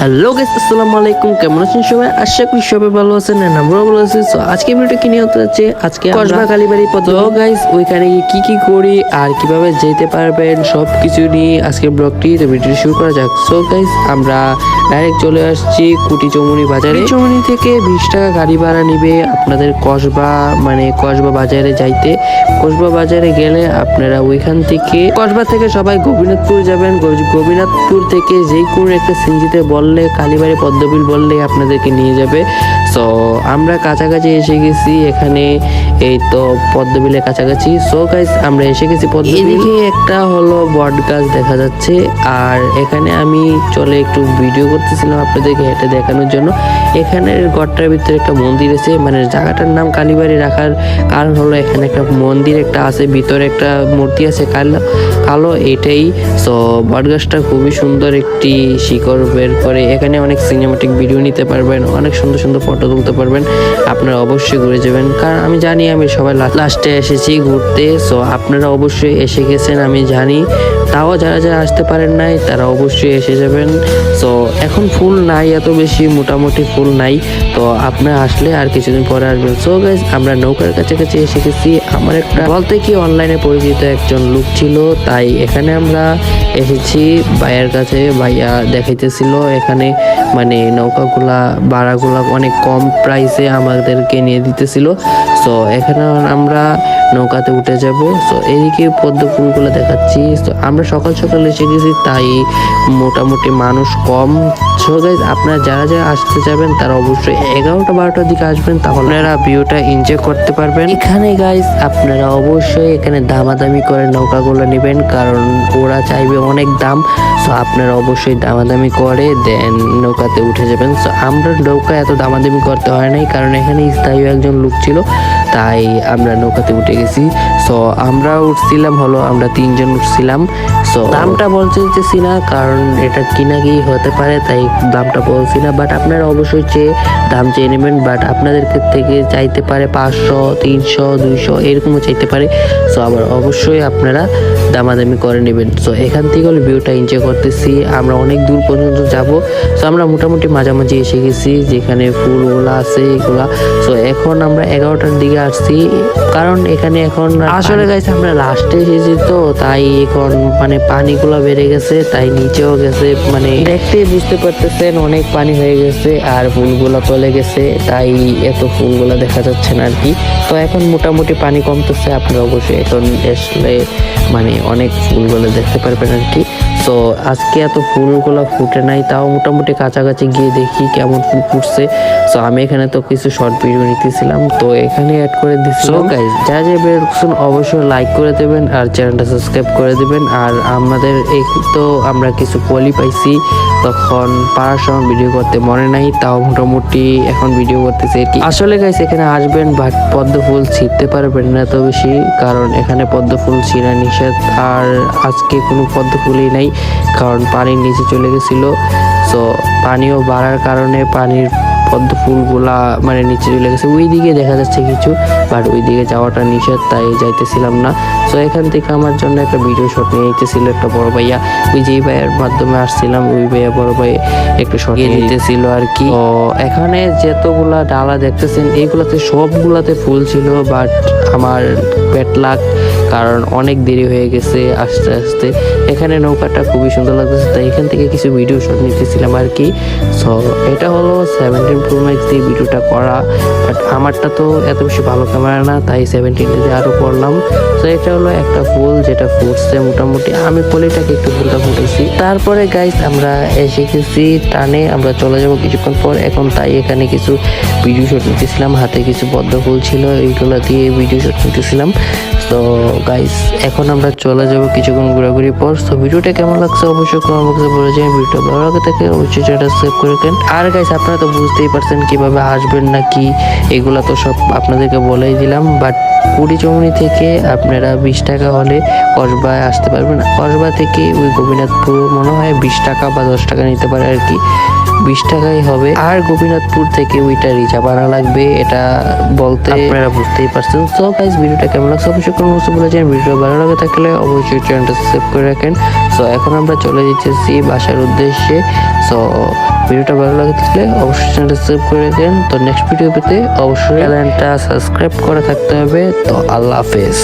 Hello guys, আসসালামু আলাইকুম। কেমন আছেন সবাই? আশা করি সবাই ভালো আছেন। আমরাও ভালো আছি। সো আজকে ভিডিওটা কি নিয়ে হতে যাচ্ছে, আজকে কসবা কালীবাড়ি পদ্ম। তো গাইস, ওইখানে কি কি করি আর কিভাবে যেতে পারবেন সব কিছু নিয়ে আজকে ব্লগটি, তো ভিডিওটি শুরু করা যাক। সো গাইস, আমরা ডাইরেক্ট চলে আসছি কুটি চৌমুনি বাজারে। চৌমুনি থেকে 20 টাকা গাড়ি ভাড়া নিবে আপনাদের কসবা কসবা বাজারে যাইতে। কসবা বাজারে গেলে আপনারা ওইখান থেকে কসবা থেকে সবাই গোপীনাথপুর যাবেন। গোপীনাথপুর থেকে যেই কোনো একটা সিনজিতে বললে কালীবাড়ি পদ্মবিল বললে আপনাদেরকে নিয়ে যাবে। সো আমরা কাছাকাছি এসে গেছি, এখানে এই তো পদ্মবিলের কাছাকাছি। সো গাইস, আমরা এসে গেছি পদ্মবিল। এদিকে একটা হলো বট গাছ দেখা যাচ্ছে, আর এখানে আমি চলে একটু ভিডিও করতেছিলাম আপনাদেরকে হেঁটে দেখানোর জন্য। এখানের ঘরটার ভিতরে একটা মন্দির আছে, জায়গাটার নাম কালীবাড়ি রাখার কারণ হলো এখানে একটা মন্দির একটা আছে, ভিতরে একটা মূর্তি আছে কালো এটাই। সো বটগাছটা খুবই সুন্দর, একটি শিকড় বের করে এখানে অনেক সিনেমাটিক ভিডিও নিতে পারবেন, অনেক সুন্দর সুন্দর ফটো তুলতে পারবেন। আপনারা অবশ্যই ঘুরে যাবেন, কারণ আমি জানি আমি সবাই লাস্টে এসেছি ঘুরতে। সো আপনারা অবশ্যই এসে গেছেন আমি জানি, তাও যারা যারা আসতে পারেন নাই তারা অবশ্যই এসে যাবেন। সো এখন ফুল নাই এত বেশি, মোটামুটি ফুল নাই, তো আপনারা আসলে আর কিছুদিন পরে আসবেন। সো গাইস, আমরা নৌকার কাছাকাছি এসে গেছি। আমার একটা বলতে কি অনলাইনে পরিচিত একজন লোক ছিল, তাই এখানে আমরা এসেছি ভাইয়ার কাছে। ভাইয়া দেখাইতেছিল এখানে নৌকাগুলা ভাড়াগুলা অনেক কম প্রাইসে আমাদেরকে নিয়ে দিতেছিল। সো এখানে আমরা নৌকাতে উঠে যাব। সো এদিকে পদ্ম ফুলগুলো দেখাচ্ছি। তো আমরা সকাল সকাল এসে গেছি, তাই মোটামুটি মানুষ কম। সো গাইস, আপনারা যারা যারা আসতে যাবেন তারা অবশ্যই 11টা-12টার দিকে আসবেন, তাহলে আপনারা ভিউটা এনজয় করতে পারবেন। এখানে গাইস, আপনারা অবশ্যই এখানে দামাদামি করে নৌকাগুলো নেবেন, কারণ ওরা চাইবে অনেক দাম। সো আপনারা অবশ্যই দামাদামি করে দেন নৌকাতে উঠে যাবেন। সো আমরা নৌকা এত দামাদামি করতে হয় নাই, কারণ এখানে স্থায়ী একজন লোক ছিল, তাই আমরা নৌকাতে উঠে গেছি। সো আমরা উঠছিলাম হলো আমরা 3 জন উঠছিলাম। সো দামটা বলতেছি না, কারণ এটা কিনা কি হতে পারে, তাই দামটা বলছি না। বাট আপনারা অবশ্যই দাম চেয়ে নেবেন। বাট আপনাদের থেকে চাইতে পারে 500, 300, 200 এরকমও চাইতে পারে। সো আবার অবশ্যই আপনারা দামাদামি করে নেবেন। সো এখান থেকে হলো ভিউটা এনজয় করতেছি। আমরা অনেক দূর পর্যন্ত যাব। সো আমরা মোটামুটি মাঝামাঝি এসে গেছি, যেখানে ফুলগুলা আছে এগুলা। সো এখন আমরা 11টার দিকে আসছি, কারণ এখানে এখন আসলে গাইছে আমরা লাস্টে এসেছি, তো তাই এখন পানিগুলা বেড়ে গেছে, তাই নিচেও গেছে, দেখতে বুঝতে পারতেছেন অনেক পানি হয়ে গেছে, আর ফুলগুলা চলে গেছে, তাই এত ফুলগুলা দেখা যাচ্ছে না আর কি। তো এখন মোটামুটি পানি কমতেছে, আপনারা অবশ্যই এখন আসলে অনেক ফুলগুলো দেখতে পারবেন আর কি। তো আজকে এত ফুলগুলো ফুটে নাই, তাও মোটামুটি কাছাকাছি গিয়ে দেখি কেমন ফুল ফুটছে। সো আমি এখানে তো কিছু শর্ট ভিডিও নিতেছিলাম, তো এখানে অ্যাড করে দিচ্ছি। সো গাইস, যা যা বের করছেন অবশ্যই লাইক করে দেবেন আর চ্যানেলটা সাবস্ক্রাইব করে দেবেন। আর আমাদের এই তো আমরা কিছু পলি পাইছি, তখন পাড়ার সময় ভিডিও করতে মনে নাই, তাও মোটামুটি এখন ভিডিও করতেছি আর কি। আসলে গাইস, এখানে আসবেন বাট পদ্ম ফুল ছিঁড়তে পারবেন না এত বেশি, কারণ এখানে পদ্ম ফুল ছিঁড়া নিষেধ। আর আজকে কোনো পদ্ম ফুলই নাই, কারণ পানির নিচে চলে গেছিল। সো পানিও বাড়ার কারণে পানির পদ্ম ফুলগুলা নিচে চলে গেছে। ওই দিকে দেখা যাচ্ছে কিছু, বাট ওই দিকে যাওয়াটা নিষেধ, তাই যাইতেছিলাম না। সো এখান থেকে আমার জন্য একটা ভিডিও শট নিয়ে যেতেছিল একটা বড় ভাইয়া, ওই যেই ভাইয়ের মাধ্যমে আসছিলাম ওই ভাইয়া বড় ভাই একটু শট নিয়ে নিতেছিল আর কি। তো এখানে যতগুলা ডালা দেখতেছেন এইগুলাতে সবগুলাতে ফুল ছিল, বাট আমার ব্যাড লাক, কারণ অনেক দেরি হয়ে গেছে আস্তে আস্তে। এখানে নৌকাটা খুবই সুন্দর লাগতেছে, তাই এখান থেকে কিছু ভিডিও শট নিতেছিলাম আর কি। সো এটা হলো 17 Pro Max দিয়ে ভিডিওটা করা, বাট আমারটা তো এত বেশি ভালো ক্যামেরা না, তাই 17 দিয়ে আরও করলাম। সো এটা হলো একটা ফুল যেটা ফুটছে মোটামুটি, আমি পলিটাকে একটু ফুলটা ফুটেছি। তারপরে গাইস, আমরা এসে গেছি টানে, আমরা চলে যাব কিছুক্ষণ পর এখন, তাই এখানে কিছু ভিডিও শট নিতেছিলাম। হাতে কিছু পদ্ম ফুল ছিল, এইগুলো দিয়ে ভিডিও শট নিতেছিলাম। তো গাইস, এখন আমরা চলে যাব কিছুক্ষণ ঘোরাঘুরি পর। তো ভিডিওটা কেমন লাগছে অবশ্যই কমেন্ট বক্সে বলে যাবেন। ভিডিওটা ভালো লাগে থাকে অবশ্যই চ্যানেলটা সাবস্ক্রাইব করে রাখেন। আর গাইস, আপনারা তো বুঝতেই পারছেন কিভাবে আসবেন নাকি, এগুলা তো সব আপনাদেরকে বলেই দিলাম। বাট কুড়ি চৌমুনি থেকে আপনারা 20 টাকা হলে কসবায় আসতে পারবেন। কসবা থেকে ওই গোপীনাথপুর মনে হয় 20 টাকা বা 10 টাকা নিতে পারে আর কি, 20 টাকাই হবে। আর গোপীনাথপুর থেকে ওইটা রিজার্ভ আনা লাগবে, এটা বলতে আপনারা বুঝতেই পারছেন। তো গাইস, ভিডিওটা কেমন লাগছে অবশ্যই কোনো কিছু বলে যান। ভিডিও ভালো লাগে থাকলে অবশ্যই চ্যানেলটা সাবস্ক্রাইব করে রাখেন। সো এখন আমরা চলে যেতেছি বাসার উদ্দেশ্যে। সো ভিডিওটা ভালো লাগলে অবশ্যই চ্যানেলটা সাবস্ক্রাইব করে রাখেন। তো নেক্সট ভিডিও পেতে অবশ্যই চ্যানেলটা সাবস্ক্রাইব করে থাকতে হবে। তো আল্লাহ হাফেজ।